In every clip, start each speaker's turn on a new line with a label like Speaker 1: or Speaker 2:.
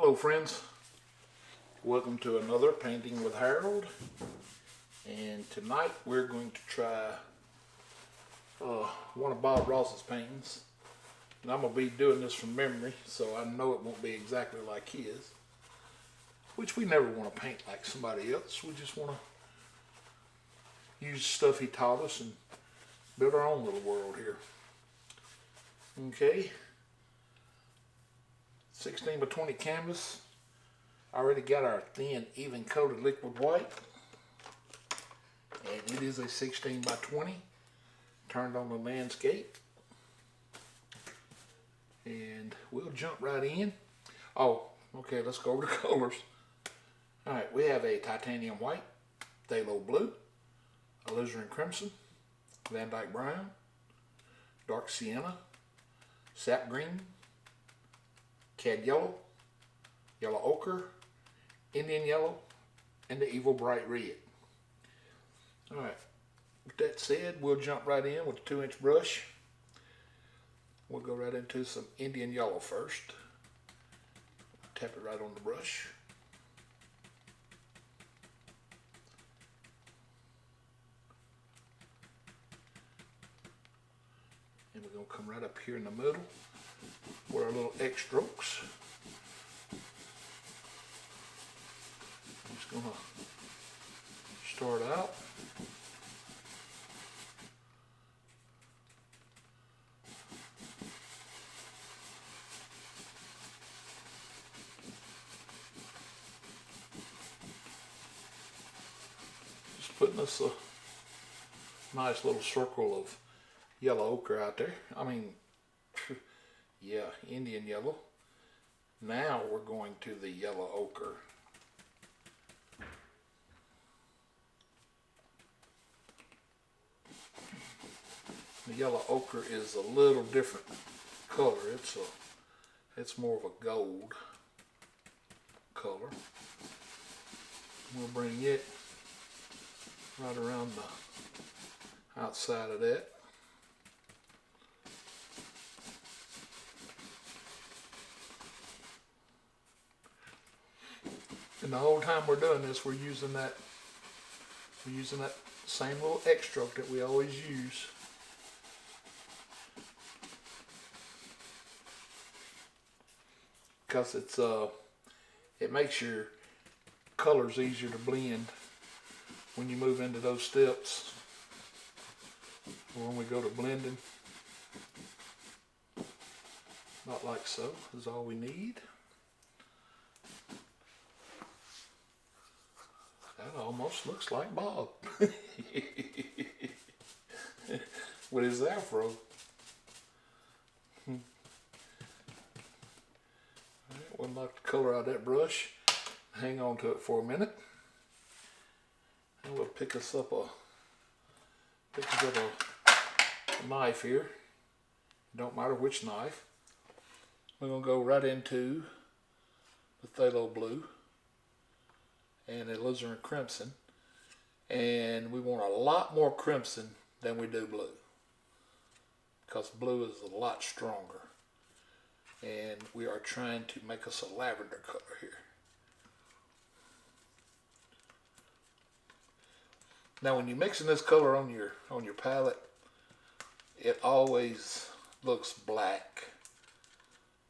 Speaker 1: Hello friends, welcome to another Painting with Harold, and tonight we're going to try one of Bob Ross's paintings, and I'm going to be doing this from memory, so I know it won't be exactly like his, which we never want to paint like somebody else. We just want to use stuff he taught us and build our own little world here. Okay, 16 by 20 canvas. Already got our thin, even coated liquid white, and it is a 16 by 20 turned on the landscape, and we'll jump right in. Oh, okay, let's go over the colors. All right, we have a titanium white, phthalo blue, alizarin crimson, Van Dyke brown, dark sienna, sap green, cad yellow, yellow ochre, Indian yellow, and the evil bright red. Alright, with that said, we'll jump right in with a 2-inch brush. We'll go right into some Indian yellow first. Tap it right on the brush. And we're going to come right up here in the middle with our little X strokes. Just gonna start out. Just putting us a nice little circle of yellow ochre out there. I mean, yeah, Indian yellow. Now we're going to the yellow ochre. The yellow ochre is a little different color. It's more of a gold color. We'll bring it right around the outside of that. And the whole time we're doing this, we're using that same little X stroke that we always use. Because it makes your colors easier to blend when you move into those steps, or when we go to blending. Not like so is all we need. That almost looks like Bob with his afro. We'll knock the color out of that brush, hang on to it for a minute, and we'll pick us up a knife here. Don't matter which knife. We're going to go right into the phthalo blue and the alizarin crimson, and we want a lot more crimson than we do blue, because blue is a lot stronger. And we are trying to make us a lavender color here. Now when you're mixing this color on your palette, it always looks black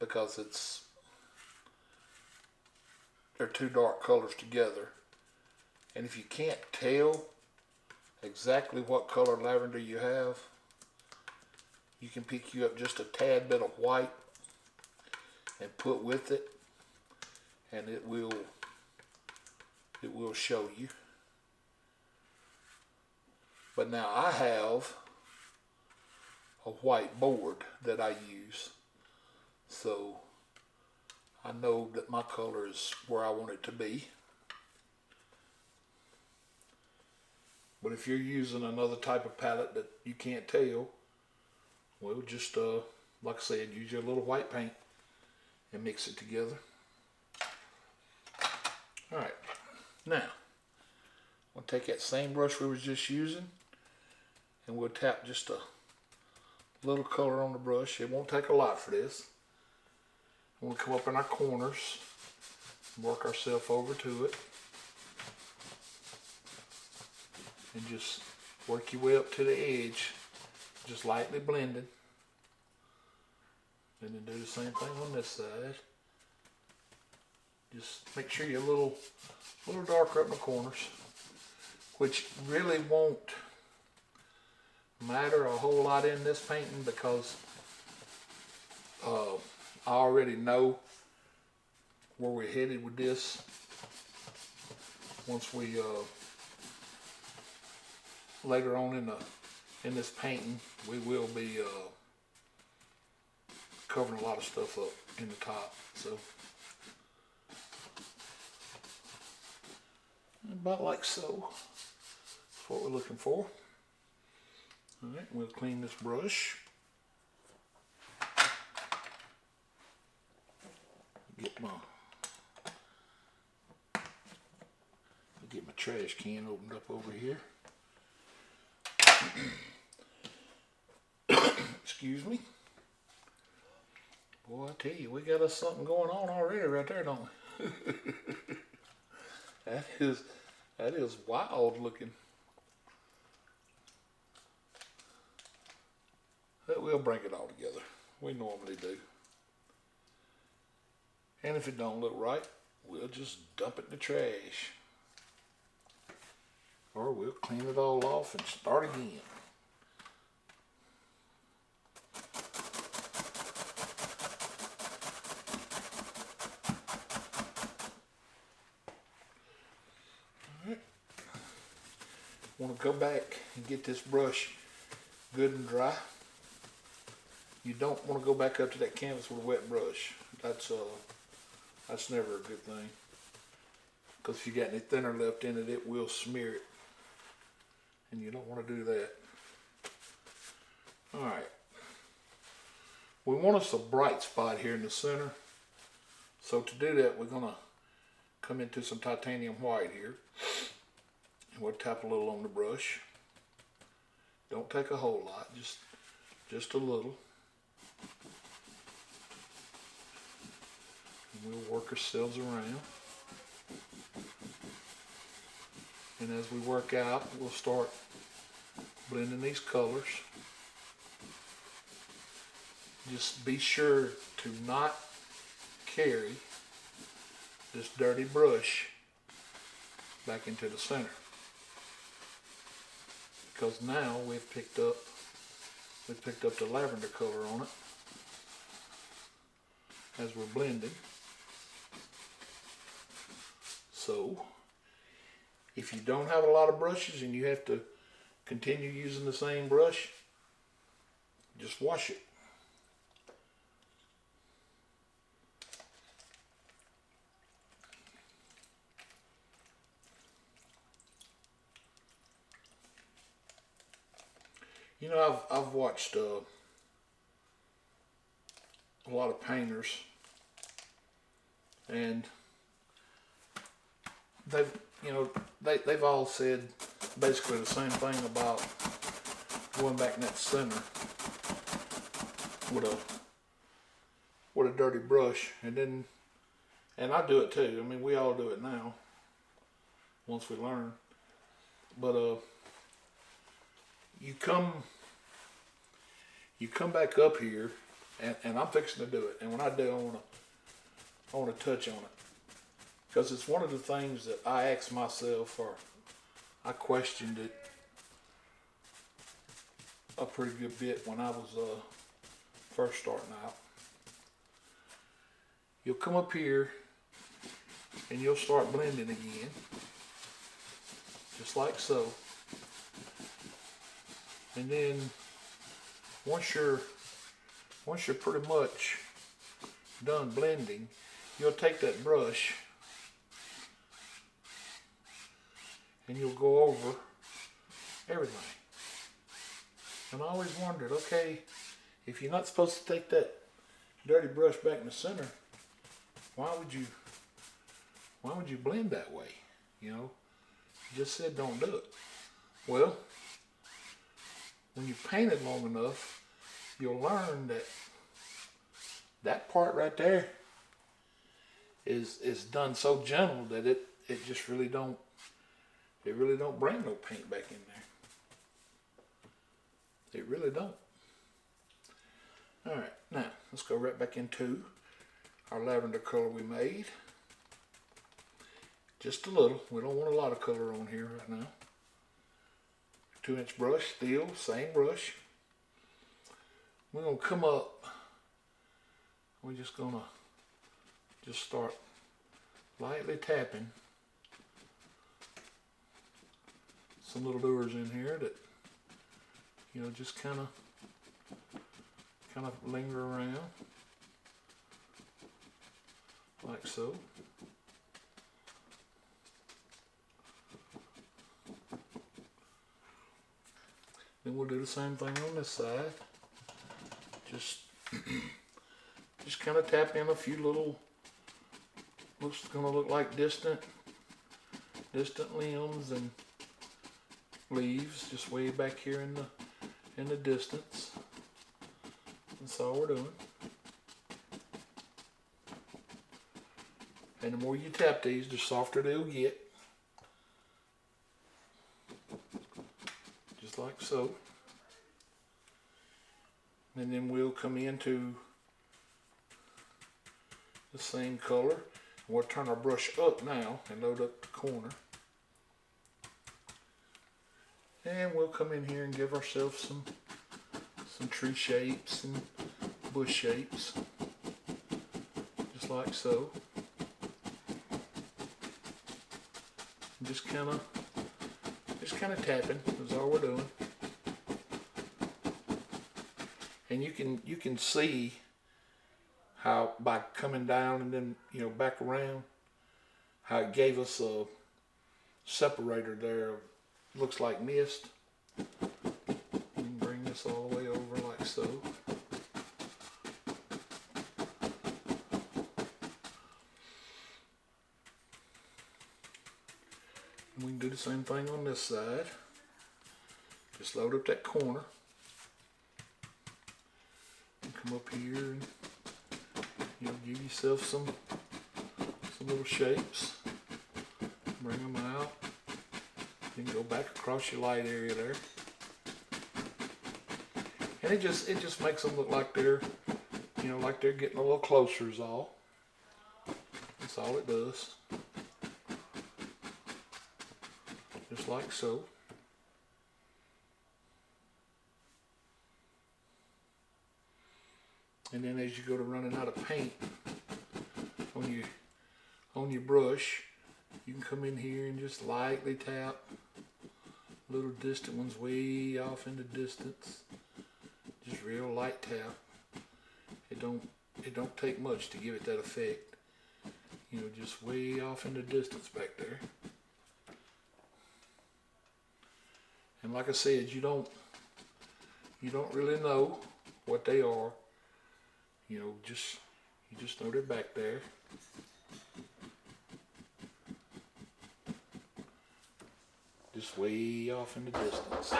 Speaker 1: because they're two dark colors together. And if you can't tell exactly what color lavender you have, you can pick you up just a tad bit of white and put with it, and it will show you. But now I have a white board that I use, so I know that my color is where I want it to be. But if you're using another type of palette that you can't tell, well, just like I said, use your little white paint and mix it together. Alright, now we'll take that same brush we were just using, and we'll tap just a little color on the brush. It won't take a lot for this. We'll come up in our corners work ourselves over to it. And just work your way up to the edge, just lightly blending. And then do the same thing on this side. Just make sure you're a little darker up in the corners, which really won't matter a whole lot in this painting because I already know where we're headed with this. Once we later on in this painting, we will be covering a lot of stuff up in the top. So about like so. That's what we're looking for. All right, we'll clean this brush. Get my trash can opened up over here. Excuse me. Boy, I tell you, we got us something going on already right there, don't we? That is wild looking. But we'll bring it all together. We normally do. And if it don't look right, we'll just dump it in the trash. Or we'll clean it all off and start again. Want to go back and get this brush good and dry. You don't want to go back up to that canvas with a wet brush. That's never a good thing. Because if you got any thinner left in it, it will smear it. And you don't want to do that. Alright. We want us a bright spot here in the center. So to do that, we're going to come into some titanium white here. And we'll tap a little on the brush. Don't take a whole lot, just a little. And we'll work ourselves around. And as we work out, we'll start blending these colors. Just be sure to not carry this dirty brush back into the center. Because now we've picked up the lavender color on it as we're blending. So if you don't have a lot of brushes and you have to continue using the same brush, just wash it. You know, I've watched a lot of painters, and they've all said basically the same thing about going back in that center with a dirty brush, and I do it too. I mean, we all do it now once we learn, but you come back up here, and I'm fixing to do it. And when I do, I want to touch on it, because it's one of the things that I asked myself, or I questioned it a pretty good bit when I was first starting out. You'll come up here, and you'll start blending again, just like so. And then once you're pretty much done blending, you'll take that brush and you'll go over everything. And I always wondered, okay, if you're not supposed to take that dirty brush back in the center, why would you blend that way? You know, you just said don't do it. Well, when you paint it long enough, you'll learn that part right there is done so gentle that it just really don't bring no paint back in there. It really don't. All right, now let's go right back into our lavender color we made. Just a little. We don't want a lot of color on here right now. 2-inch brush, still same brush. We're gonna come up. We're just gonna start lightly tapping some little lures in here that, you know, just kind of linger around like so. Then we'll do the same thing on this side. Just kind of tap in a few little, looks gonna look like distant limbs and leaves, just way back here in the distance. That's all we're doing. And the more you tap these, the softer they'll get. Just like so. And then we'll come into the same color. We'll turn our brush up now and load up the corner. And we'll come in here and give ourselves some tree shapes and bush shapes. Just like so. And just kind of tapping is all we're doing. And you can see how by coming down and then, you know, back around, how it gave us a separator there. Looks like mist. You can bring this all the way over like so. And we can do the same thing on this side. Just load up that corner. And come up here and, you know, give yourself some little shapes. Bring them out. You can go back across your light area there. And it just makes them look like they're, you know, like they're getting a little closer is all. That's all it does. Just like so. And then as you go to running out of paint on your brush, you can come in here and just lightly tap little distant ones way off in the distance. Just real light tap. It don't take much to give it that effect. You know, just way off in the distance back there. And like I said, you don't really know what they are. You know, you just know they're back there. Just way off in the distance.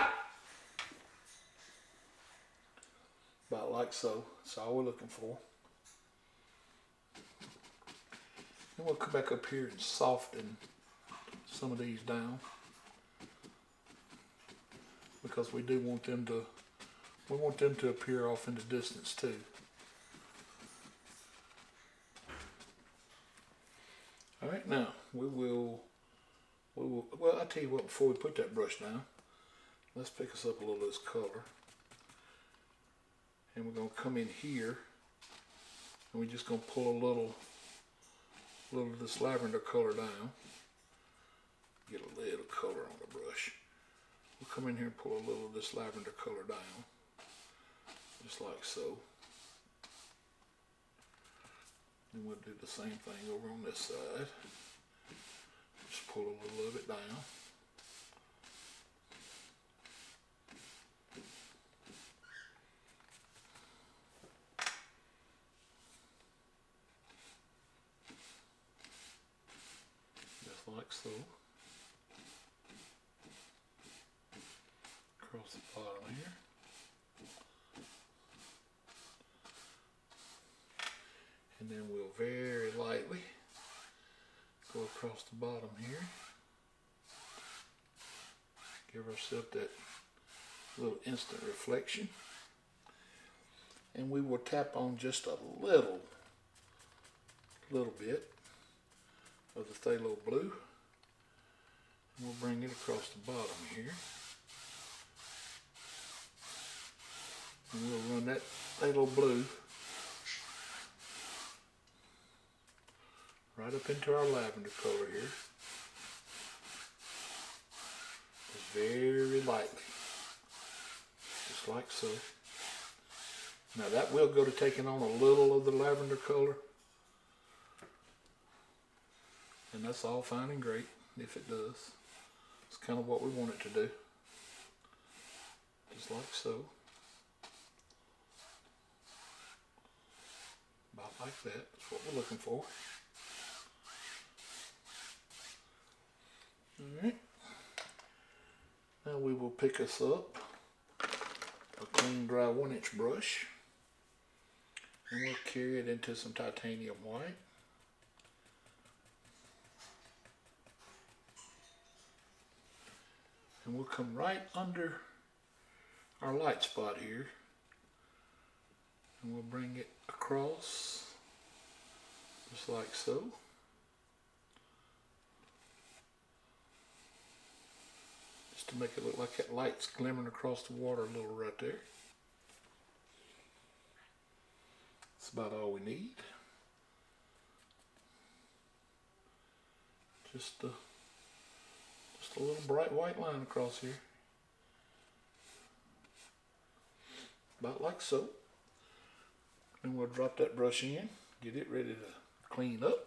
Speaker 1: About like so. That's all we're looking for. Then we'll come back up here and soften some of these down. Because we do want them to appear off in the distance too. Alright, now we will, well, I'll tell you what, before we put that brush down, let's pick us up a little of this color. And we're going to come in here, and we're just going to pull a little of this lavender color down. Get a little color on the brush. We'll come in here and pull a little of this lavender color down, just like so. And we'll do the same thing over on this side. Just pull a little of it down. Just like so. Across the bottom here. And then we'll very lightly Go across the bottom here. Give ourselves that little instant reflection. And we will tap on just a little bit of the phthalo blue. And we'll bring it across the bottom here. And we'll run that phthalo blue right up into our lavender color here. Just very lightly. Just like so. Now that will go to taking on a little of the lavender color. And that's all fine and great if it does. It's kind of what we want it to do. Just like so. About like that. That's what we're looking for. Alright. Now we will pick us up a clean dry 1-inch brush. And we'll carry it into some titanium white. And we'll come right under our light spot here. And we'll bring it across just like so. Just to make it look like that light's glimmering across the water a little right there. That's about all we need. Just a little bright white line across here. About like so. And we'll drop that brush in, get it ready to clean up.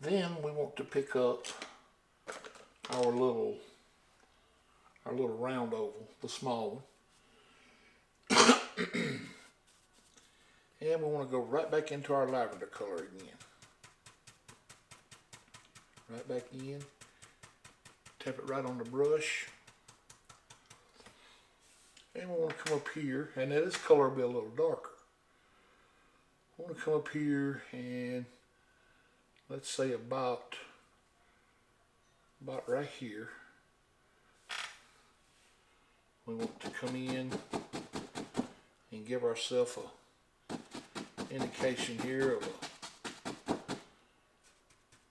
Speaker 1: Then we want to pick up our little round oval, the small one. And we want to go right back into our lavender color again. Right back in. Tap it right on the brush. And we want to come up here, and this color will be a little darker. I want to come up here and let's say about right here. We want to come in and give ourselves a indication here of a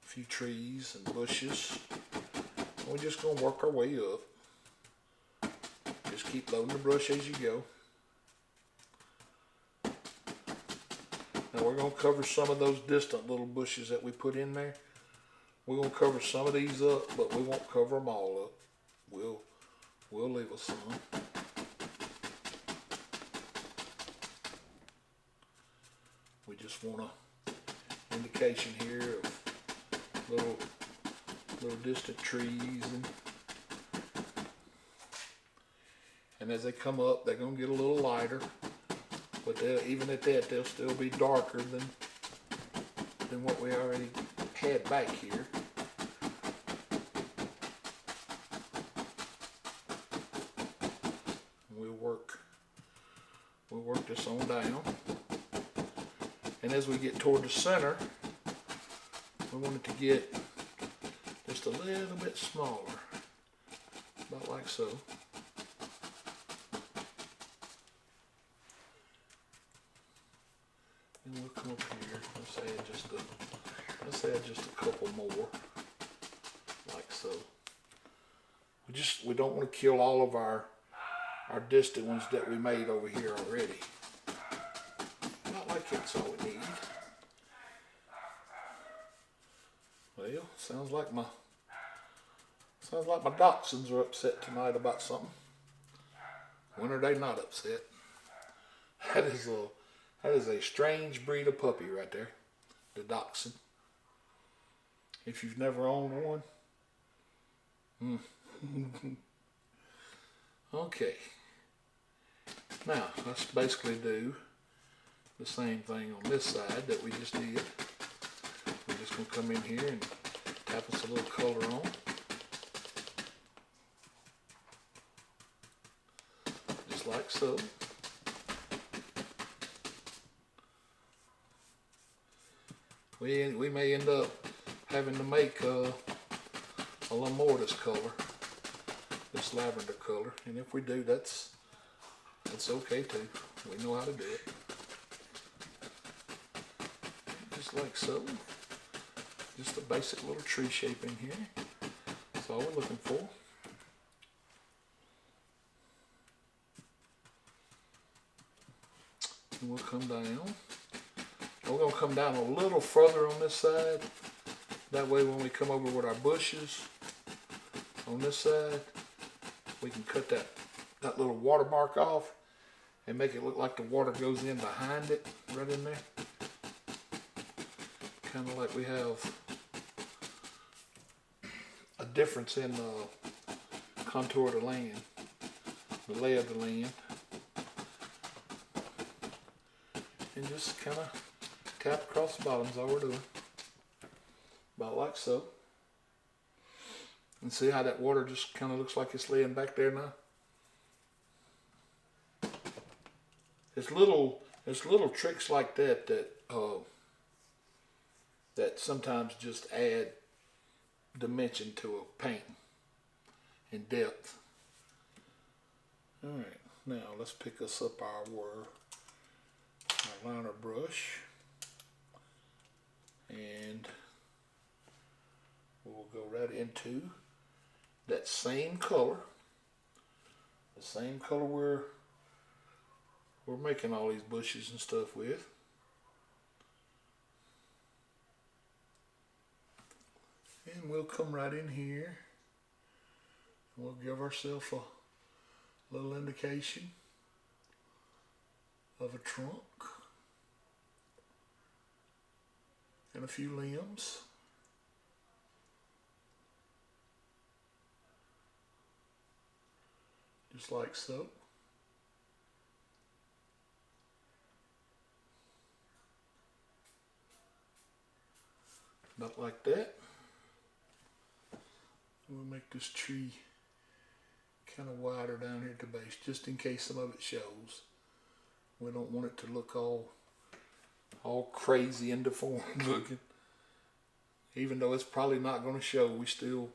Speaker 1: few trees and bushes. We're just going to work our way up. Just keep loading the brush as you go. Now we're going to cover some of those distant little bushes that we put in there. We're going to cover some of these up, but we won't cover them all up. We'll leave us some. We just want an indication here of little distant trees, and as they come up, they're gonna get a little lighter. But even at that, they'll still be darker than what we already had back here. We'll work this on down. And as we get toward the center, we want it to get just a little bit smaller, about like so. And we'll come up here. Let's add just a couple more, like so. We don't want to kill all of our distant ones that we made over here already. Not like that's all we need. Well, sounds like my dachshunds are upset tonight about something. When are they not upset? That is a strange breed of puppy right there, the dachshund. If you've never owned one, okay. Now let's basically do the same thing on this side that we just did. We're just going to come in here and tap us a little color on. Just like so. we may end up having to make a little more of this color, this lavender color, and if we do, that's okay too. We know how to do it. Just like so. Just a basic little tree shape in here. That's all we're looking for. And we'll come down. We're going to come down a little further on this side. That way when we come over with our bushes on this side, we can cut that little watermark off and make it look like the water goes in behind it, right in there. Kind of like we have a difference in the contour of the land, the lay of the land. And just kind of tap across the bottom is all we're doing. About like so. And see how that water just kind of looks like it's laying back there now? It's little tricks like that that sometimes just add dimension to a painting and depth. Alright, now let's pick us up our liner brush, and we'll go right into that same color, the same color we're making all these bushes and stuff with. And we'll come right in here and we'll give ourselves a little indication of a trunk and a few limbs. Just like so. About like that. We'll make this tree kind of wider down here at the base, just in case some of it shows. We don't want it to look all crazy and deformed looking. Even though it's probably not going to show, we still,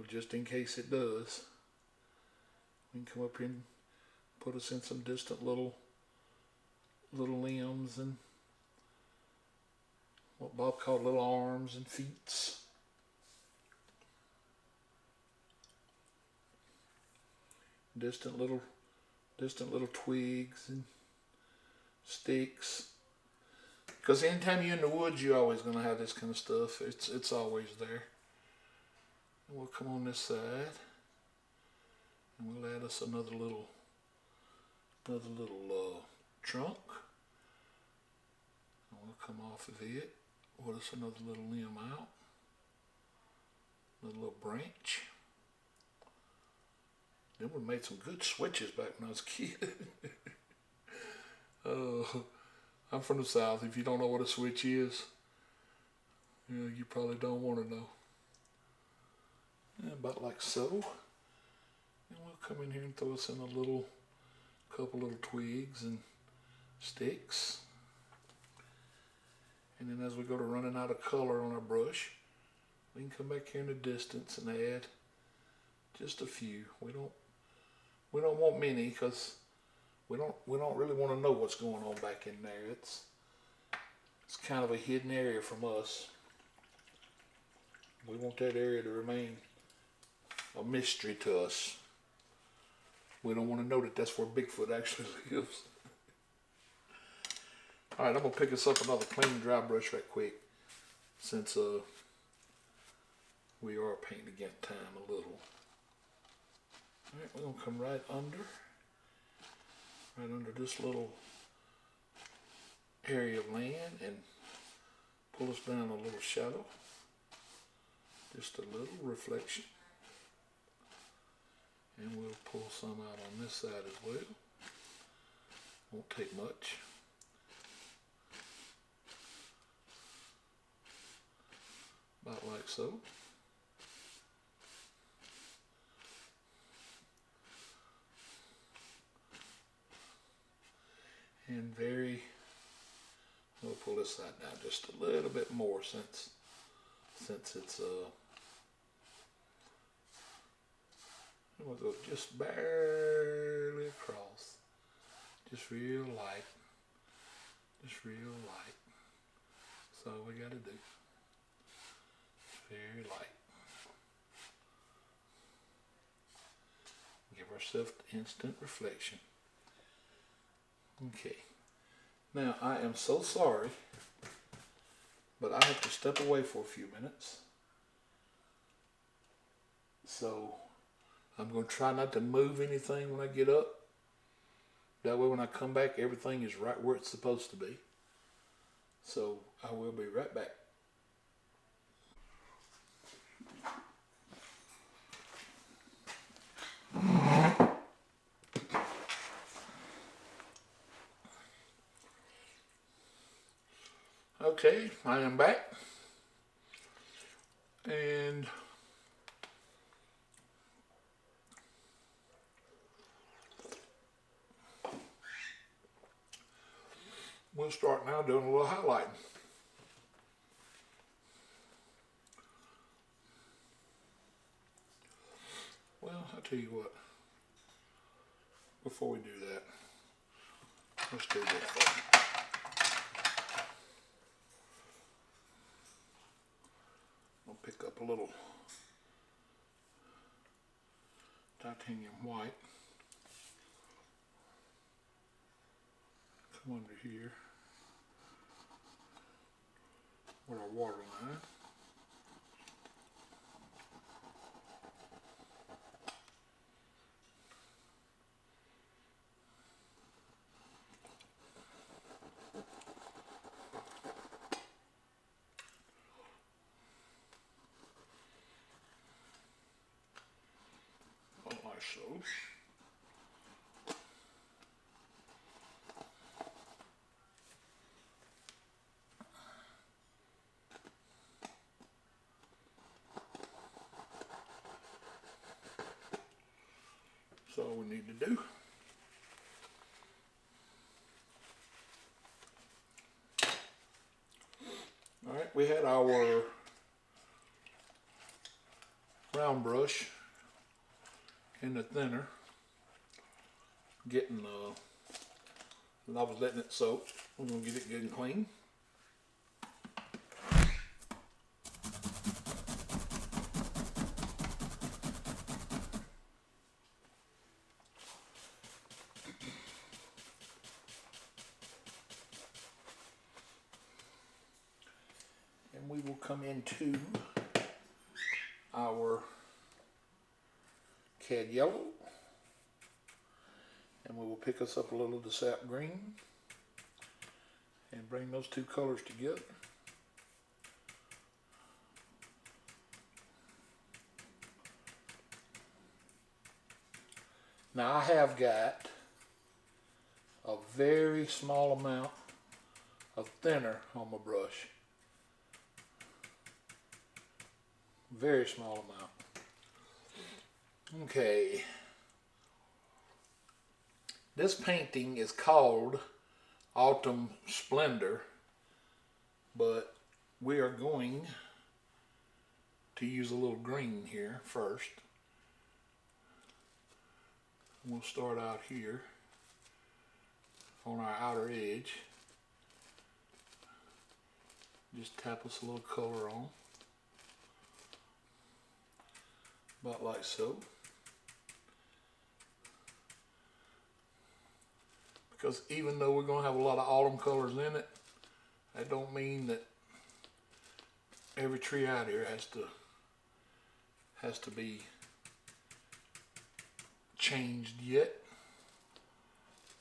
Speaker 1: just in case it does, we can come up here and put us in some distant little limbs and what Bob called little arms and feet. Distant little twigs and sticks. Because anytime you're in the woods, you're always going to have this kind of stuff. It's always there. And we'll come on this side, and we'll add us another little trunk. And we'll come off of it. Put us another little limb out. Another little branch. Then we made some good switches back when I was a kid. I'm from the South. If you don't know what a switch is, you probably don't want to know. Yeah, about like so. And we'll come in here and throw us in a couple little twigs and sticks. And then as we go to running out of color on our brush, we can come back here in the distance and add just a few. We don't want many because we don't really want to know what's going on back in there. It's kind of a hidden area from us. We want that area to remain a mystery to us. We don't want to know that that's where Bigfoot actually lives. Alright, I'm going to pick us up another clean dry brush right quick, since we are painting against time a little. Alright, we're going to come right under this little area of land and pull us down a little shadow. Just a little reflection. And we'll pull some out on this side as well. Won't take much. About like so. And very, We'll pull this side down just a little bit more since it's we'll go just barely across, just real light, just real light. That's all we got to do. Very light. Give ourselves instant reflection. Okay. Now I am so sorry, but I have to step away for a few minutes. So I'm going to try not to move anything when I get up. That way when I come back, everything is right where it's supposed to be. So I will be right back. Okay, I am back. And we'll start now doing a little highlighting. Well, I'll tell you what. Before we do that, let's do this. I'll pick up a little titanium white. Come under here with our water line. Like so. That's all we need to do. All right, we had our round brush in the thinner, getting I was letting it soak. We're gonna get it good and clean. And we will come into our cad yellow, and we will pick us up a little of the sap green and bring those two colors together. Now I have got a very small amount of thinner on my brush. Very small amount. Okay. This painting is called Autumn Splendor, but we are going to use a little green here first. We'll start out here on our outer edge. Just tap us a little color on. About like so. Because even though we're going to have a lot of autumn colors in it, that don't mean that every tree out here has to be changed yet.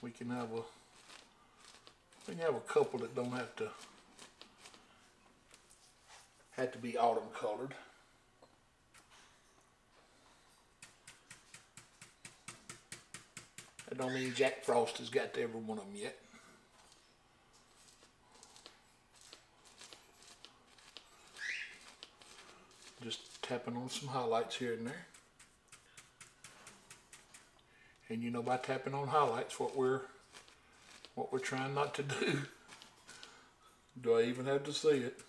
Speaker 1: We can have a couple that don't have to be autumn colored. That don't mean Jack Frost has got to every one of them yet. Just tapping on some highlights here and there. And you know, by tapping on highlights, what we're trying not to do Do I even have to see it?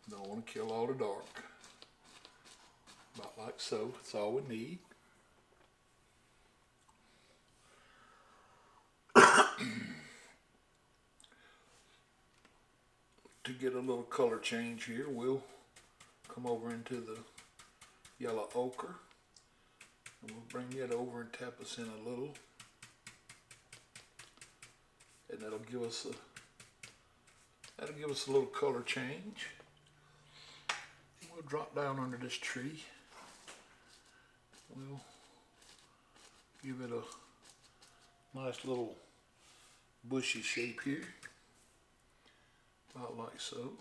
Speaker 1: Don't want to kill all the dark. About like so. That's all we need. To get a little color change here, we'll come over into the yellow ochre, and we'll bring it over and tap us in a little, and that'll give us a little color change. We'll drop down under this tree. We'll give it a nice little bushy shape here, about like so.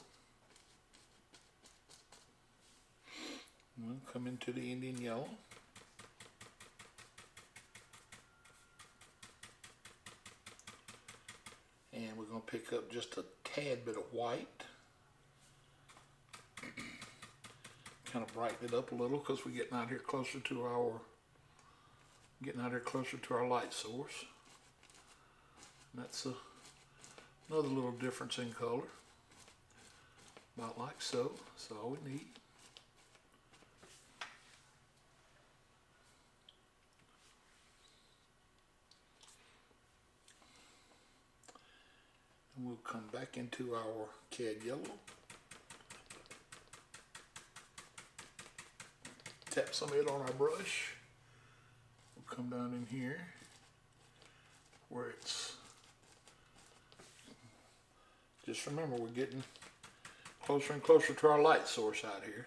Speaker 1: We'll come into the Indian yellow. And we're going to pick up just a tad bit of white. Kind of brighten it up a little because we're getting out here closer to our light source. And that's another little difference in color. About like so. That's all we need. And we'll come back into our cad yellow. Tap some of it on our brush. We'll come down in here where it's, just remember we're getting closer and closer to our light source out here.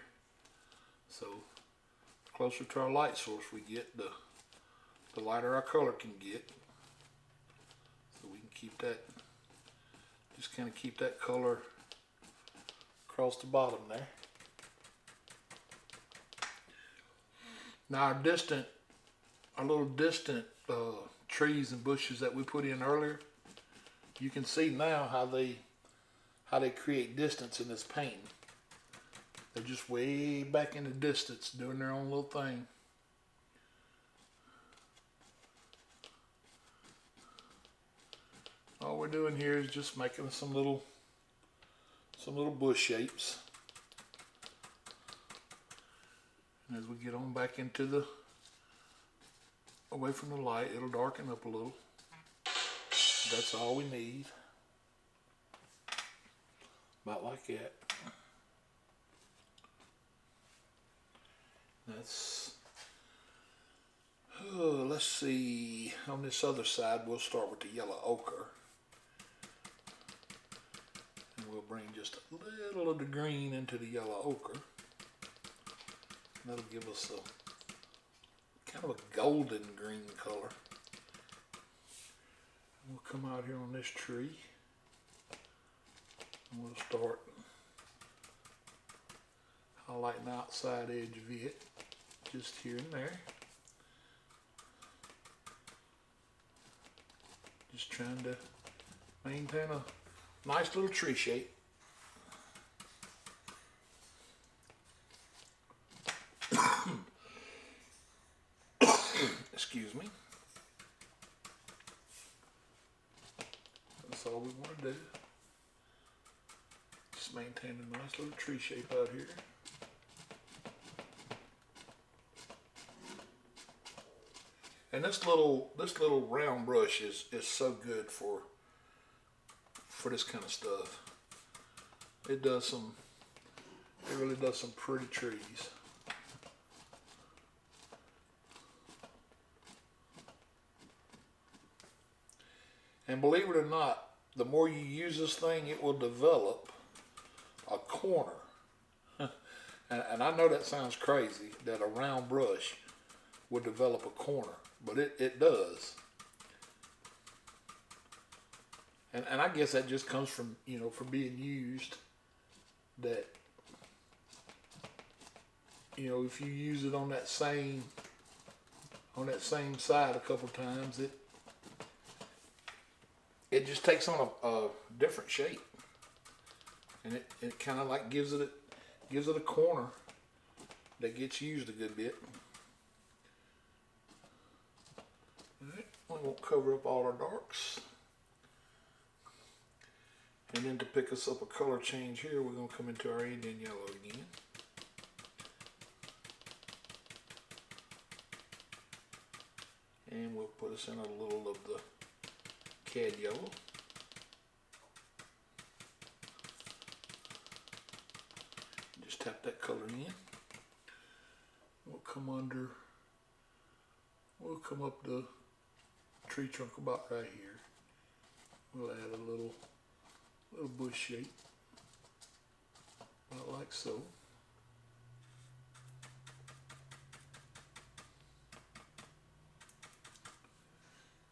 Speaker 1: So the closer to our light source we get, the lighter our color can get. So we can keep that, just kind of keep that color across the bottom there. Now our little distant trees and bushes that we put in earlier, you can see now how they create distance in this painting. They're just way back in the distance doing their own little thing. All we're doing here is just making some little bush shapes. And as we get on back into away from the light, it'll darken up a little. That's all we need. About like that. Let's see, on this other side we'll start with the yellow ochre. And we'll bring just a little of the green into the yellow ochre. That'll give us a kind of a golden green color. We'll come out here on this tree and we'll start highlighting the outside edge of it, just here and there. Just trying to maintain a nice little tree shape. Excuse me. That's all we want to do. Just maintain a nice little tree shape out here. And this little round brush is so good for this kind of stuff. It really does some pretty trees. And believe it or not, the more you use this thing, it will develop a corner. And I know that sounds crazy, that a round brush would develop a corner, but it does. And I guess that just comes from, from being used, that, if you use it on that same side a couple times, it just takes on a different shape, and it kind of like gives it a corner that gets used a good bit. All right, we won't cover up all our darks. And then to pick us up a color change here, we're going to come into our Indian yellow again. And we'll put us in a little of the cad yellow. Just tap that color in. We'll come under, we'll come up the tree trunk about right here. We'll add a little bush shape, about like so.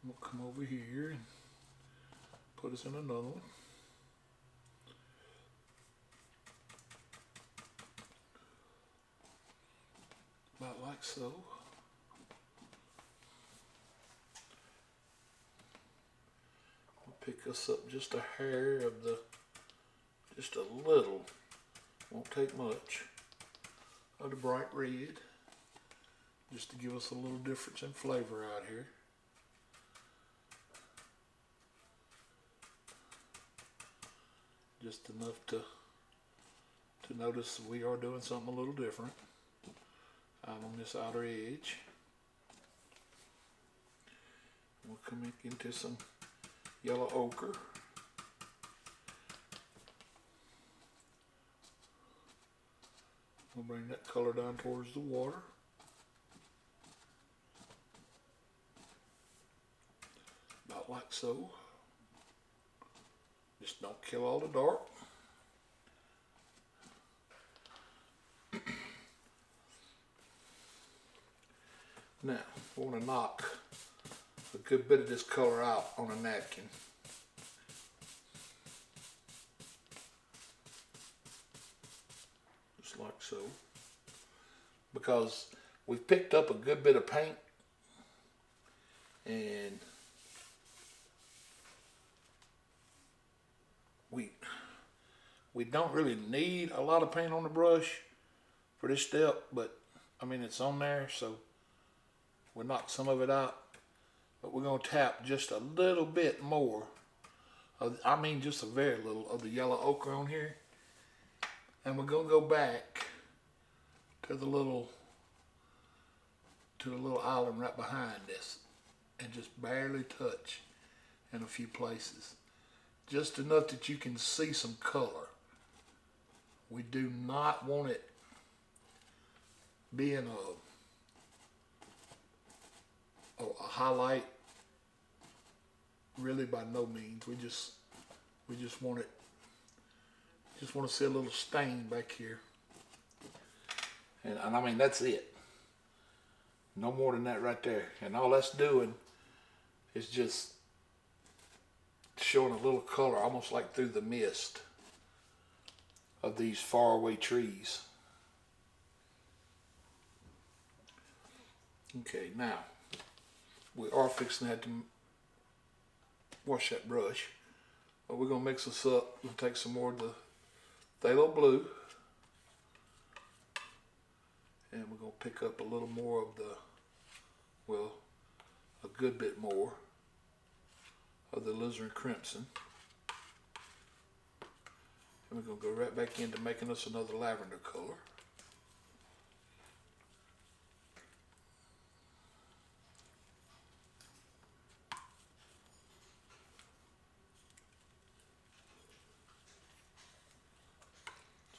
Speaker 1: We'll come over here and put us in another one. About like so. We'll pick us up just a hair of the, just a little, won't take much, of the bright red, just to give us a little difference in flavor out here. Just enough to notice we are doing something a little different out on this outer edge. We'll come into some yellow ochre. We'll bring that color down towards the water. About like so. Just don't kill all the dark. Now, we want to knock a good bit of this color out on a napkin. Just like so. Because we've picked up a good bit of paint, and we don't really need a lot of paint on the brush for this step, but I mean it's on there, so we'll knock some of it out. But we're going to tap just a little bit more of, I mean just a very little of the yellow ochre on here, and we're going to go back to the little island right behind this and just barely touch in a few places, just enough that you can see some color. We do not want it being a highlight, really, by no means. We just want it, just want to see a little stain back here, and I mean that's it. No more than that right there. And all that's doing is just showing a little color, almost like through the mist of these faraway trees. Okay, now we are fixing to have to wash that brush, but we're gonna mix this up. We'll take some more of the phthalo blue, and we're gonna pick up a little more of the, well, a good bit more of the alizarin crimson. And we're going to go right back into making us another lavender color.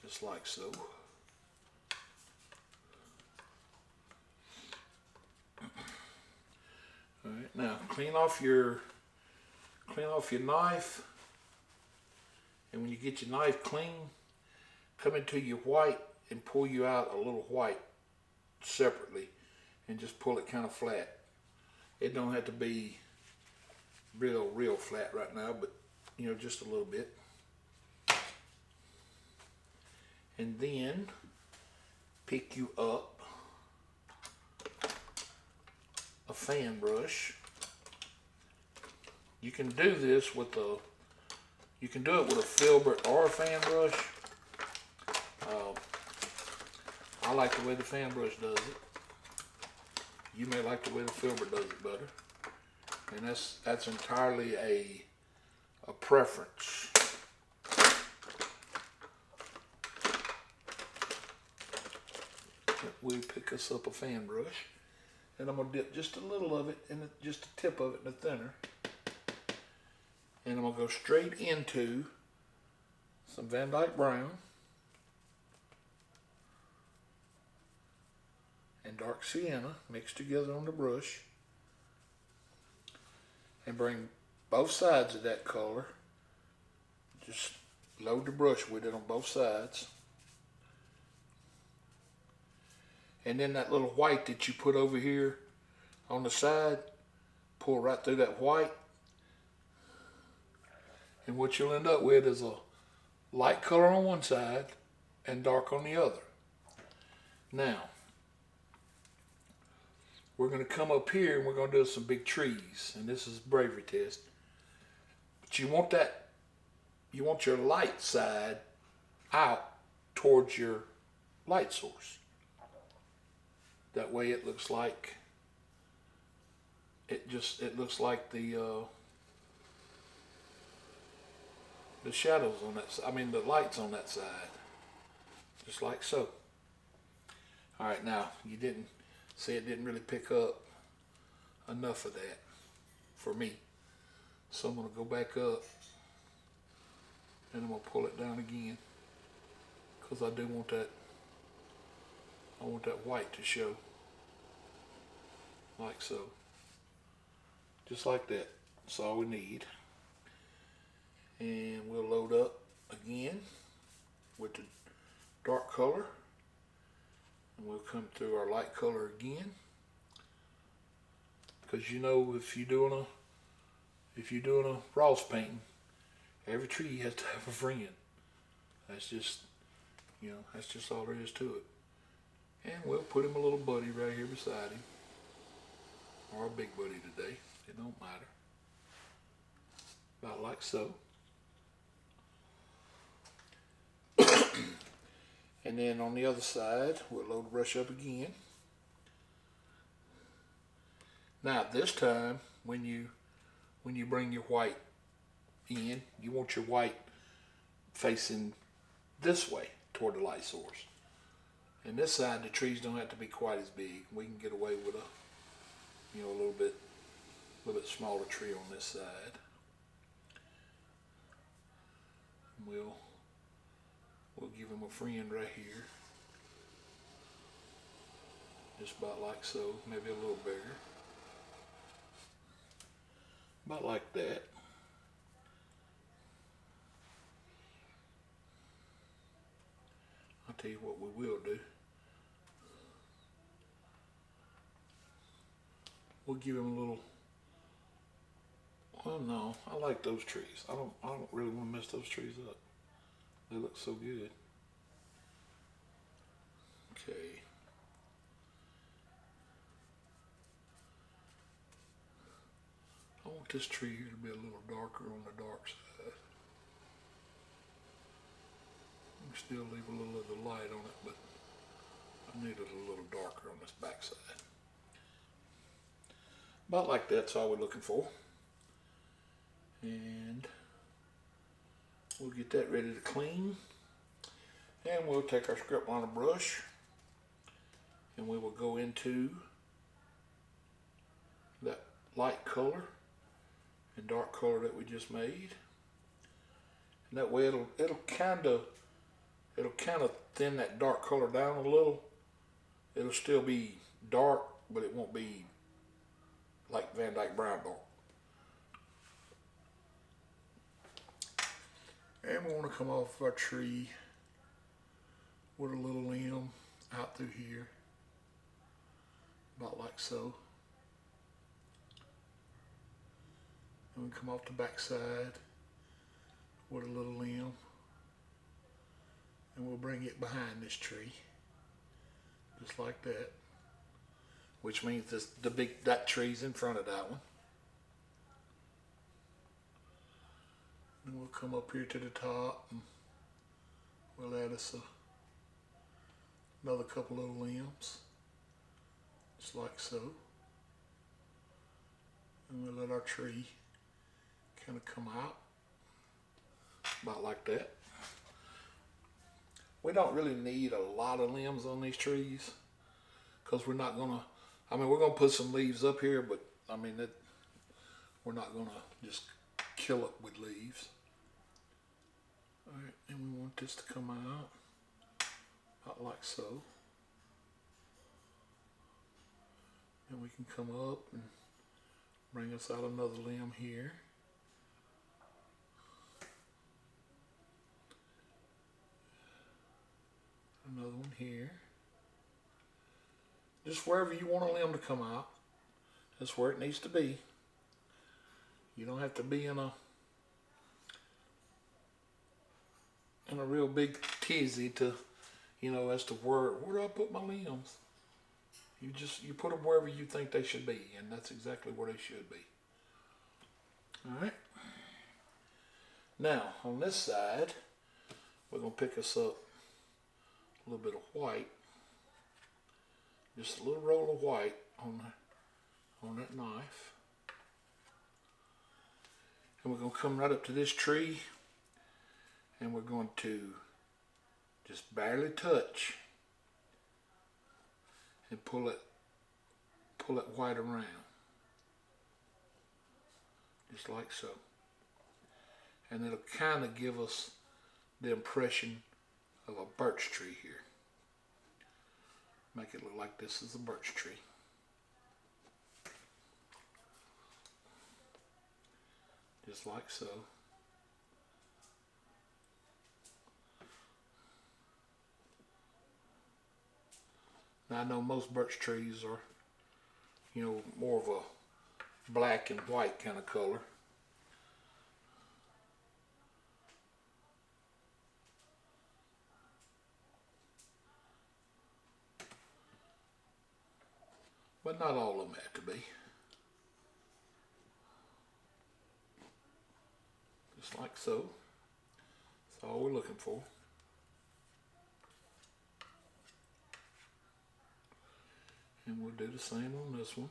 Speaker 1: Just like so. All right, now clean off your knife. And when you get your knife clean, come into your white and pull you out a little white separately, and just pull it kind of flat. It don't have to be real flat right now, but you know, just a little bit. And then pick you up a fan brush. You can do this with a, you can do it with a filbert or a fan brush. I like the way the fan brush does it. You may like the way the filbert does it better, and that's entirely a preference. we pick us up a fan brush, and I'm gonna dip just a little of it in just the tip of it in the thinner, and I'm gonna go straight into some Van Dyke Brown and dark sienna mixed together on the brush, and bring both sides of that color. Just load the brush with it on both sides. And then that little white that you put over here on the side, pull right through that white. And what you'll end up with is a light color on one side and dark on the other. Now, we're going to come up here and we're going to do some big trees. And this is a bravery test. But you want your light side out towards your light source. That way it looks like it looks like the shadows on that side. I mean the lights on that side. Just like so. Alright, now you didn't see, it didn't really pick up enough of that for me. So I'm gonna go back up and I'm gonna pull it down again, because I do want that, I want that white to show, like so. Just like that. That's all we need. And we'll load up again with the dark color, and we'll come through our light color again, because you know, if you're doing a Ross painting, every tree has to have a friend. That's just, you know, that's just all there is to it. And we'll put him a little buddy right here beside him, or a big buddy today, it don't matter. About like so. And then on the other side, we'll load the brush up again. Now this time, when you bring your white in, you want your white facing this way toward the light source. And this side, the trees don't have to be quite as big. We can get away with a little bit smaller tree on this side. We'll give him a friend right here. Just about like so, maybe a little bigger. About like that. I'll tell you what we will do. We'll give him a little, well no, I like those trees. I don't really want to mess those trees up. They look so good. Okay. I want this tree here to be a little darker on the dark side. I can still leave a little of the light on it, but I need it a little darker on this back side. About like that's all we're looking for. And we'll get that ready to clean. And we'll take our script liner brush and we will go into that light color and dark color that we just made. And that way it'll kind of thin that dark color down a little. It'll still be dark, but it won't be like Van Dyke Brown dark. And we want to come off our tree with a little limb out through here, about like so. And we come off the back side with a little limb, and we'll bring it behind this tree, just like that. Which means that tree's in front of that one. And we'll come up here to the top and we'll add us another couple little limbs, just like so. And we'll let our tree kind of come out, about like that. We don't really need a lot of limbs on these trees. because we're not gonna, I mean, we're gonna put some leaves up here, but I mean, we're not gonna just kill it with leaves. All right, and we want this to come out about like so. And we can come up and bring us out another limb here. Another one here. Just wherever you want a limb to come out, that's where it needs to be. You don't have to be in a real big tizzy to, you know, as to where do I put my limbs. You put them wherever you think they should be, and that's exactly where they should be. All right. Now on this side, we're gonna pick us up a little bit of white, just a little roll of white on that knife, and we're gonna come right up to this tree, and we're going to just barely touch and pull it white around, just like so. And it'll kind of give us the impression of a birch tree here. Make it look like this is a birch tree. Just like so. Now I know most birch trees are, you know, more of a black and white kind of color. But not all of them have to be. Just like so. That's all we're looking for. And we'll do the same on this one.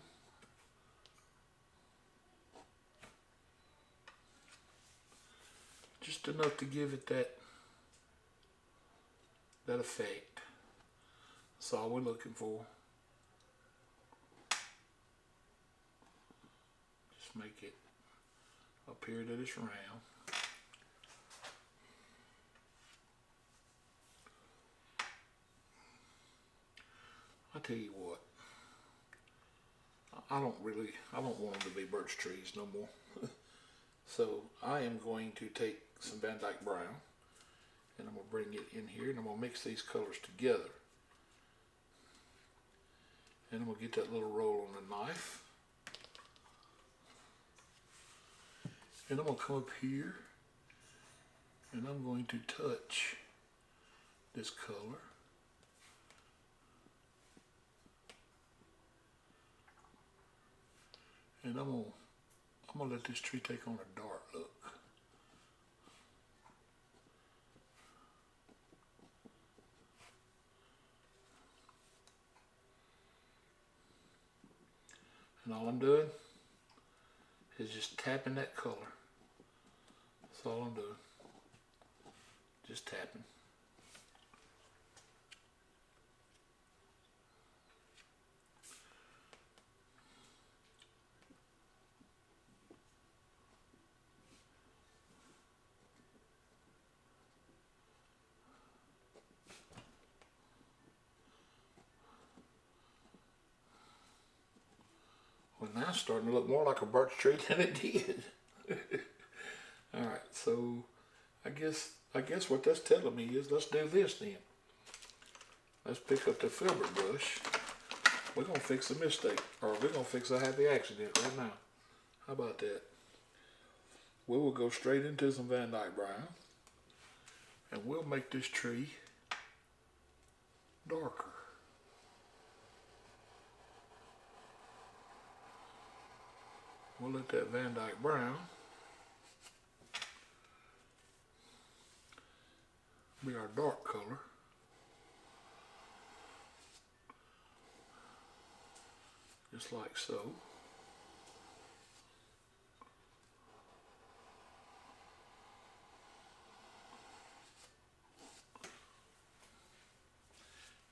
Speaker 1: Just enough to give it that effect. That's all we're looking for. Just make it appear that it's round. I tell you what, I don't want them to be birch trees no more. So I am going to take some Van Dyke brown, and I'm going to bring it in here, and I'm going to mix these colors together. And I'm going to get that little roll on the knife. And I'm going to come up here, and I'm going to touch this color. And I'm gonna let this tree take on a dark look. And all I'm doing is just tapping that color. That's all I'm doing. Just tapping. Well, now it's starting to look more like a birch tree than it did. All right, so I guess what that's telling me is let's do this then. Let's pick up the filbert brush. We're gonna fix a mistake, or we're gonna fix a happy accident right now. How about that? We will go straight into some Van Dyke brown, and we'll make this tree darker. We'll let that Van Dyke brown be our dark color. Just like so.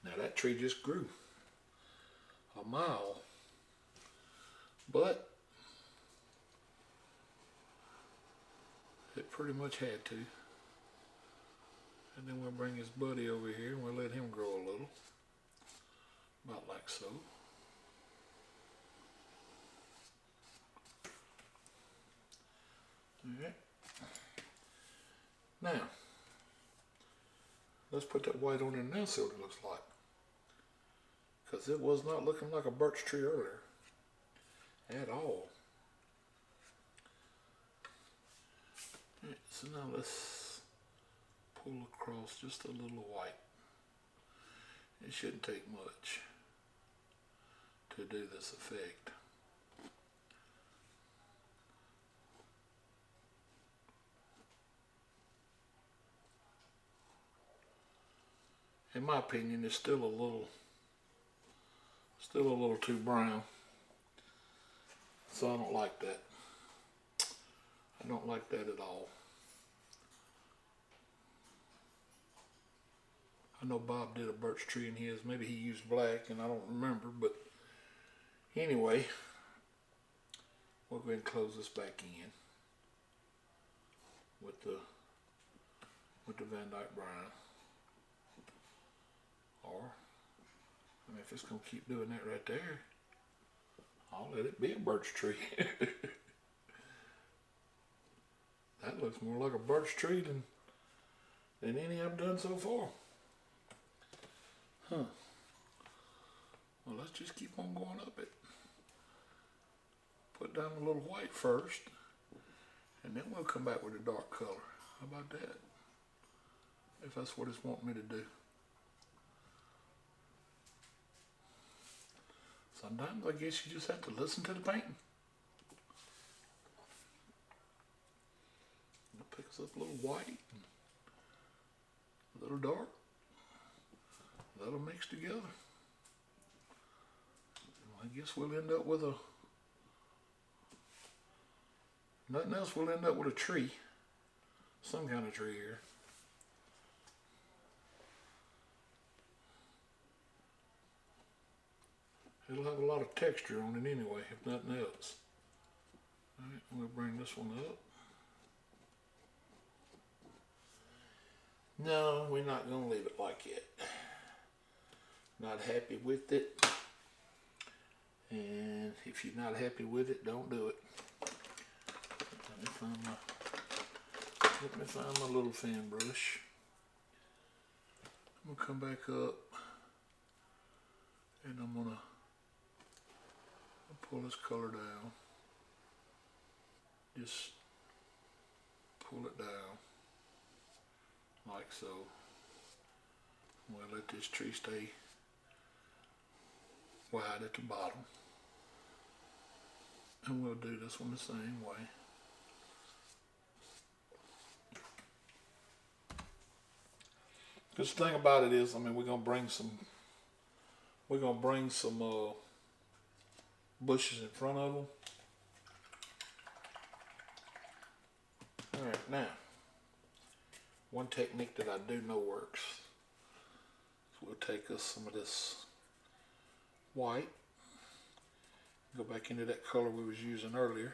Speaker 1: Now that tree just grew. mile, but it pretty much had to. And then we'll bring his buddy over here and we'll let him grow a little, about like so. Alright. Now, let's put that white on there now, see what it looks like. Because it was not looking like a birch tree earlier at all. Alright, so now let's pull across just a little white. It shouldn't take much to do this effect. In my opinion, it's still a little too brown. So I don't like that. I don't like that at all. I know Bob did a birch tree in his. Maybe he used black and I don't remember, but anyway, we'll go ahead and close this back in with the Van Dyke brown. Or, I mean, if it's going to keep doing that right there, I'll let it be a birch tree. That looks more like a birch tree than any I've done so far. Huh. Well, let's just keep on going up it. Put down a little white first, and then we'll come back with a dark color. How about that? If that's what it's wanting me to do. Sometimes I guess you just have to listen to the painting. It picks up a little white, and a little dark. That'll mix together. I guess we'll end up with nothing else, we'll end up with a tree. Some kind of tree here. It'll have a lot of texture on it anyway, if nothing else. Alright, we'll bring this one up. No, we're not going to leave it like it. Not happy with it. And if you're not happy with it, don't do it. Let me find my little fan brush. I'm going to come back up and I'm going to pull this color down. Just pull it down like so. We'll let this tree stay wide at the bottom. And we'll do this one the same way. Because the thing about it is, I mean, we're gonna bring some bushes in front of them. All right, now, one technique that I do know works is we'll take us some of this white, go back into that color we was using earlier,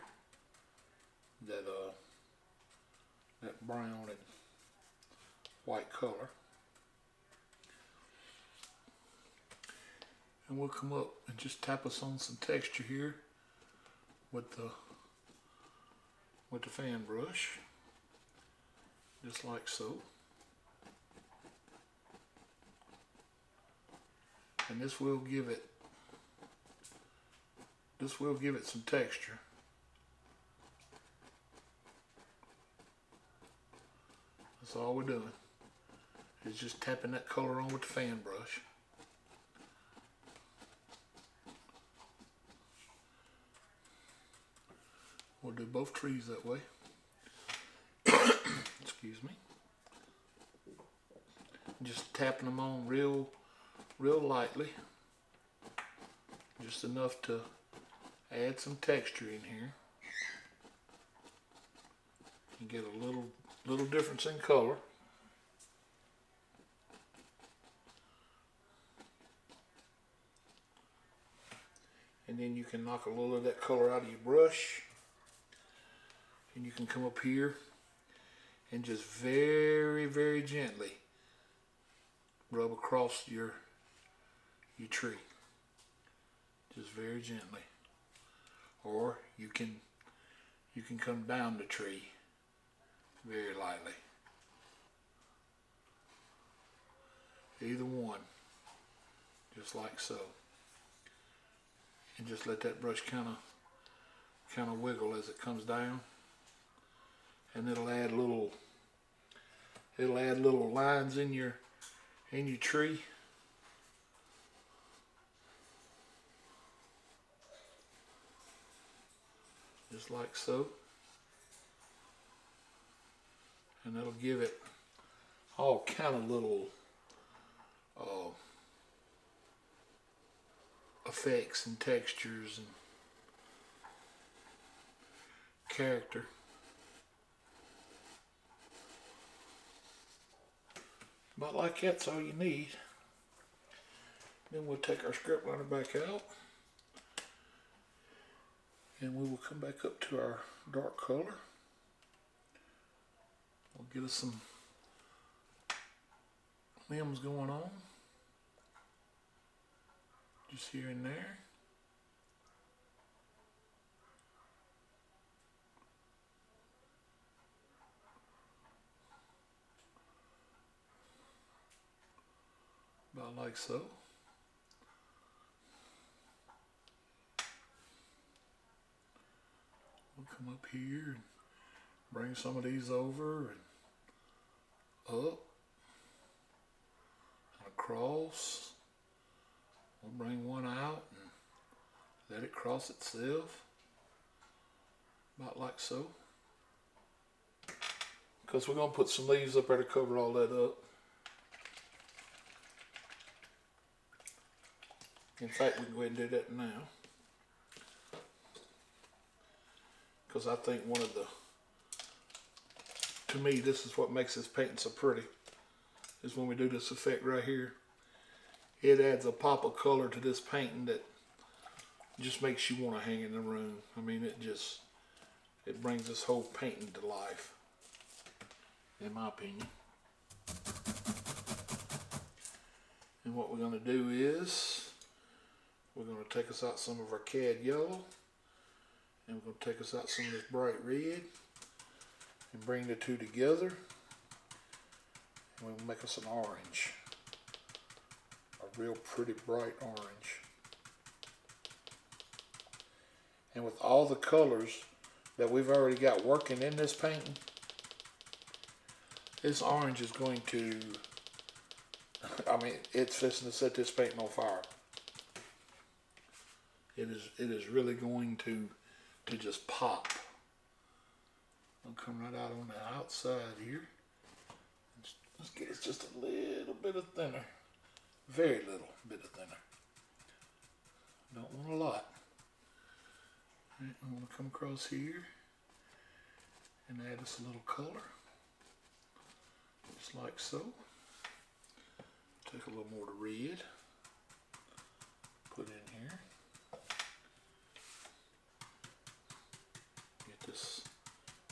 Speaker 1: that brown and white color, and we'll come up and just tap us on some texture here with the fan brush, just like so. And this will give it some texture. That's all we're doing, is just tapping that color on with the fan brush. We'll do both trees that way. Excuse me. Just tapping them on real lightly. Just enough to add some texture in here. You get a little difference in color. And then you can knock a little of that color out of your brush. And you can come up here and just very, very gently rub across your tree. Just very gently. Or you can come down the tree very lightly. Either one. Just like so. And just let that brush kind of wiggle as it comes down. And it'll add little lines in your tree. Just like so. And that'll give it all kind of little effects and textures and character. About like that's all you need. Then we'll take our script liner back out and we will come back up to our dark color. We'll get us some limbs going on. Just here and there. About like so. We'll come up here and bring some of these over and up and across. We'll bring one out and let it cross itself. About like so. Because we're going to put some leaves up there to cover all that up. In fact, we can go ahead and do that now. Because I think to me, this is what makes this painting so pretty, is when we do this effect right here. It adds a pop of color to this painting that just makes you want to hang in the room. I mean, it brings this whole painting to life, in my opinion. And what we're going to do is, we're going to take us out some of our cad yellow, and we're going to take us out some of this bright red, and bring the two together, and we'll make us an orange. A real pretty bright orange. And with all the colors that we've already got working in this painting, this orange is going to, I mean, it's fixing to set this painting on fire. It is really going to just pop. I'll come right out on the outside here. Let's get it just a little bit of thinner. Very little bit of thinner. Don't want a lot. Right, I'm going to come across here and add us a little color. Just like so. Take a little more of the red. Put in here.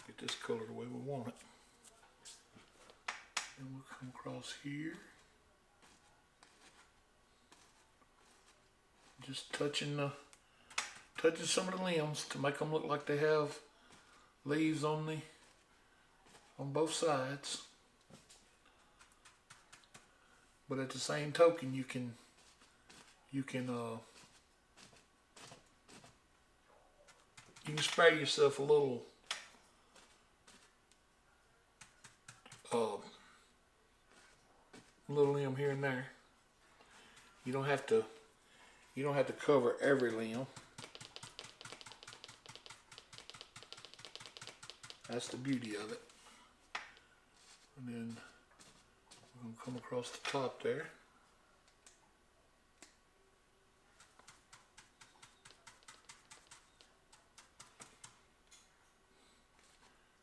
Speaker 1: Get this color the way we want it. And we'll come across here. Just touching some of the limbs to make them look like they have leaves on both sides. But at the same token, you can spare yourself a little limb here and there. You don't have to cover every limb. That's the beauty of it. And then we're going to come across the top there.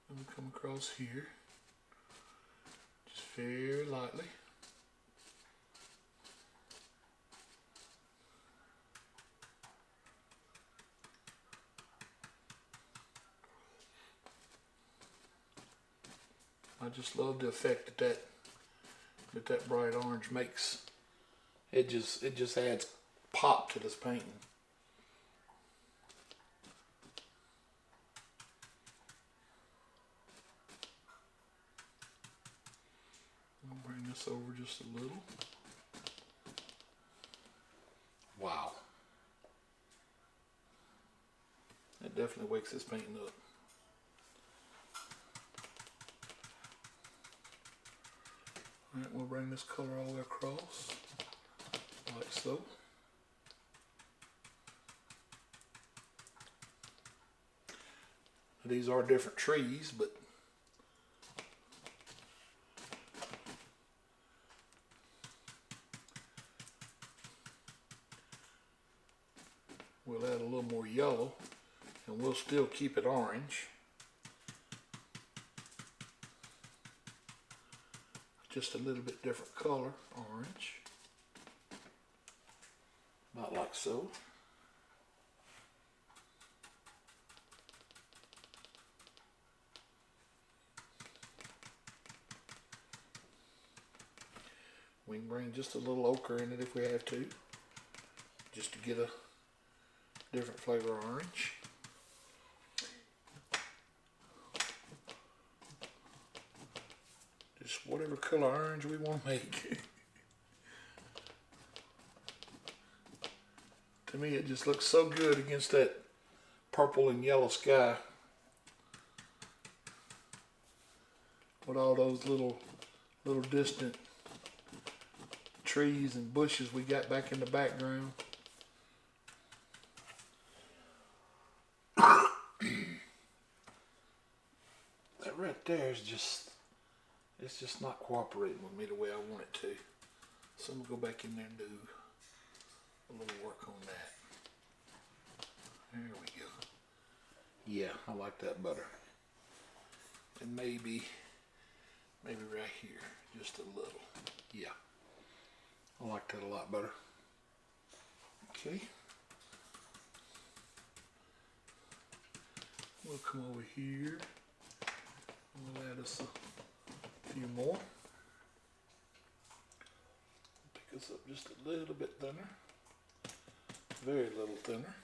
Speaker 1: And we'll come across here. Just very lightly. I just love the effect that bright orange makes. It just adds pop to this painting. I'll bring this over just a little. Wow. That definitely wakes this painting up. Alright, we'll bring this color all the way across, like so. These are different trees, but we'll add a little more yellow, and we'll still keep it orange. Just a little bit different color, orange. About like so. We can bring just a little ochre in it if we have to, just to get a different flavor of orange. Just whatever color orange we want to make. To me, it just looks so good against that purple and yellow sky. With all those little distant trees and bushes we got back in the background. That right there is it's just not cooperating with me the way I want it to. So I'm gonna go back in there and do a little work on that. There we go. Yeah, I like that better. And maybe right here, just a little. Yeah, I like that a lot better. Okay. We'll come over here. We'll add us a few more. Pick us up just a little bit thinner. Very little thinner.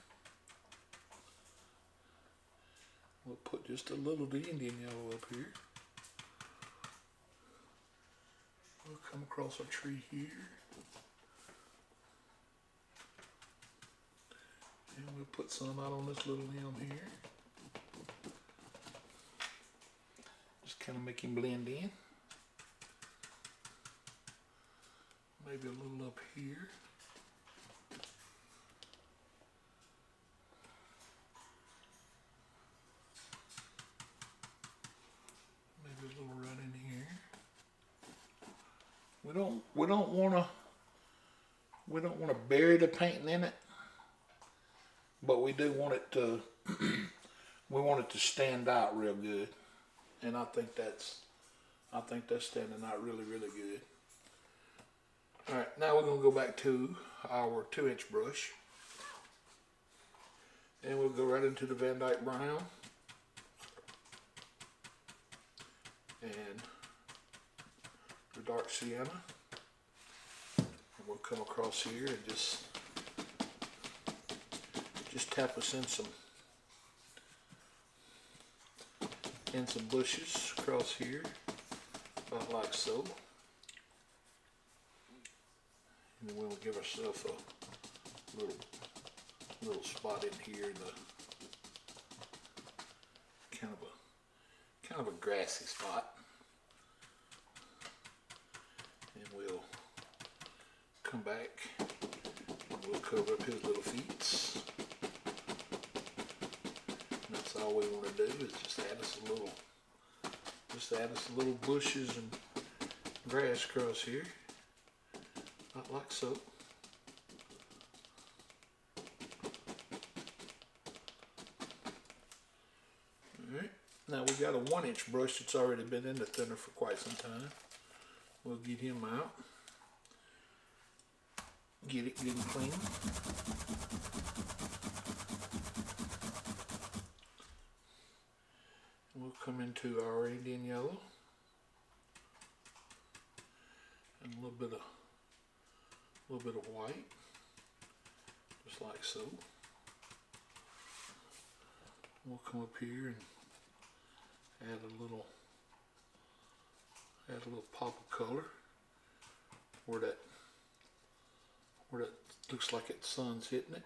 Speaker 1: We'll put just a little of the Indian yellow up here. We'll come across our tree here. And we'll put some out on this little limb here. Just kind of make him blend in. Maybe a little up here. Maybe a little right in here. We don't want to bury the painting in it, but we do want it to we want it to stand out real good, and I think that's standing out really good. All right, now we're going to go back to our 2-inch brush, and we'll go right into the Van Dyke Brown and the dark sienna, and we'll come across here and just tap us in some bushes across here, about like so. And then we'll give ourselves a little spot in here in the kind of a grassy spot. And we'll come back and we'll cover up his little feet. And that's all we want to do is just add us a little bushes and grass across here. Not like so. Alright, now we got a 1-inch brush that's already been in the thinner for quite some time. We'll get him out. Get it clean. We'll come into our Indian yellow. bit of white, just like so. We'll come up here and add a little pop of color where that looks like the sun's hitting it.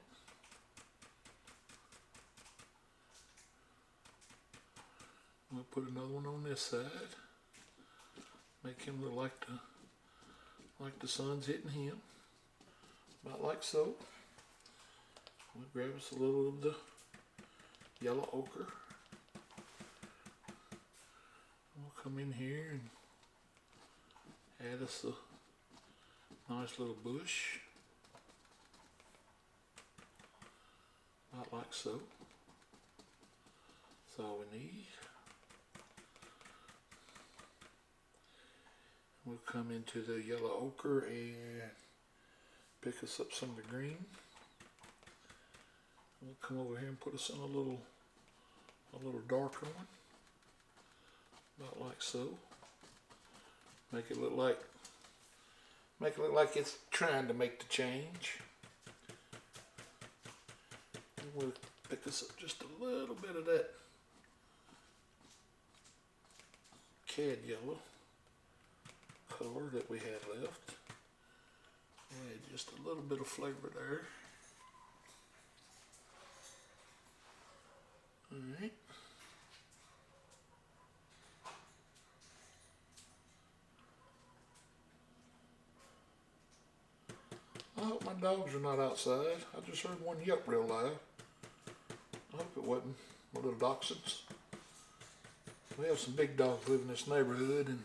Speaker 1: We'll put another one on this side. Make him look like the sun's hitting him. About like so. We'll grab us a little of the yellow ochre. We'll come in here and add us a nice little bush. About like so. That's all we need. We'll come into the yellow ochre and pick us up some of the green. We'll come over here and put us in a little darker one. About like so. Make it look like it's trying to make the change. And we'll pick us up just a little bit of that cad yellow color that we had left. Add just a little bit of flavor there. Alright. I hope my dogs are not outside. I just heard one yelp real loud. I hope it wasn't my little dachshunds. We have some big dogs live in this neighborhood, and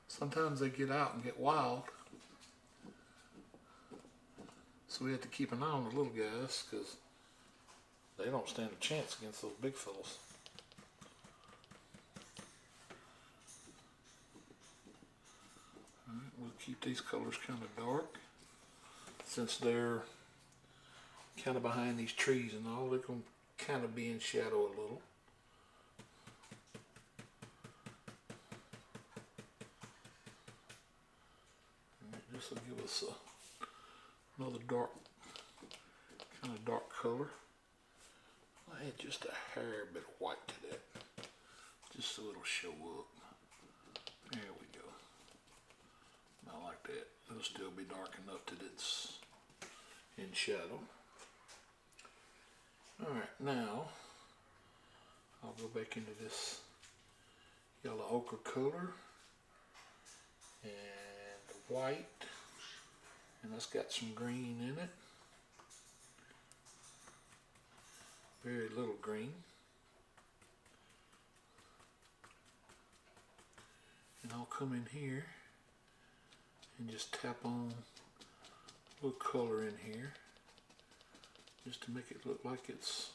Speaker 1: sometimes they get out and get wild. So we have to keep an eye on the little guys because they don't stand a chance against those big fellas. Alright, we'll keep these colors kind of dark since they're kind of behind these trees and all. They're going to kind of be in shadow a little. This will give us another kind of dark color. I'll add just a hair bit of white to that, just so it'll show up. There we go. Not like that. It'll still be dark enough that it's in shadow. Alright, now I'll go back into this yellow ochre color and white, and that's got some green in it. Very little green. And I'll come in here and just tap on a little color in here just to make it look like it's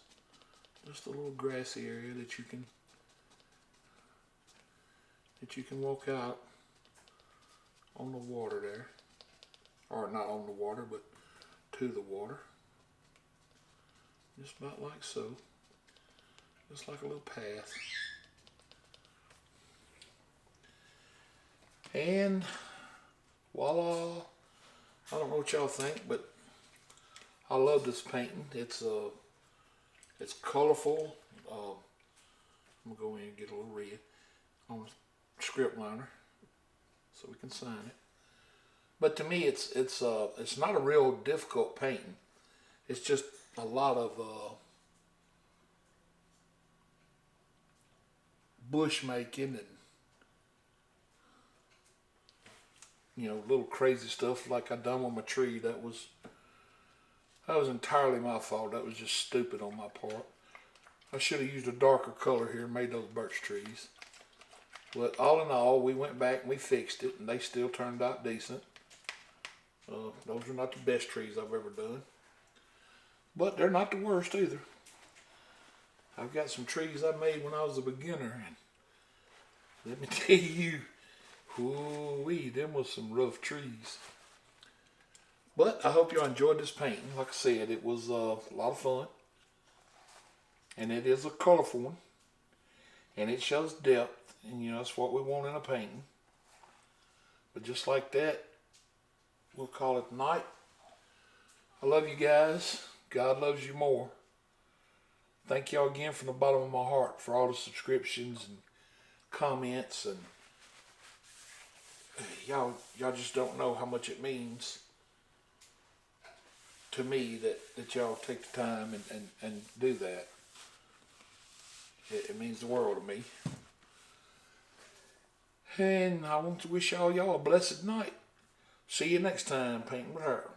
Speaker 1: just a little grassy area that you can walk out on the water there, or not on the water but to the water, just about like so, just like a little path. And voila! I don't know what y'all think, but I love this painting. It's colorful. I'm gonna go in and get a little red on the script liner so we can sign it. But to me, it's not a real difficult painting. It's just a lot of bush making and, you know, little crazy stuff like I done with my tree. That was entirely my fault. That was just stupid on my part. I should have used a darker color here and made those birch trees. But all in all, we went back and we fixed it, and they still turned out decent. Those are not the best trees I've ever done, but they're not the worst either. I've got some trees I made when I was a beginner, and let me tell you, whoo-wee, them was some rough trees. But I hope you enjoyed this painting. Like I said, it was a lot of fun, and it is a colorful one, and it shows depth, and you know, that's what we want in a painting. But just like that, we'll call it night. I love you guys. God loves you more. Thank y'all again from the bottom of my heart for all the subscriptions and comments, and y'all just don't know how much it means to me that y'all take the time and do that. It means the world to me. And I want to wish y'all a blessed night. See you next time, Painting with Her.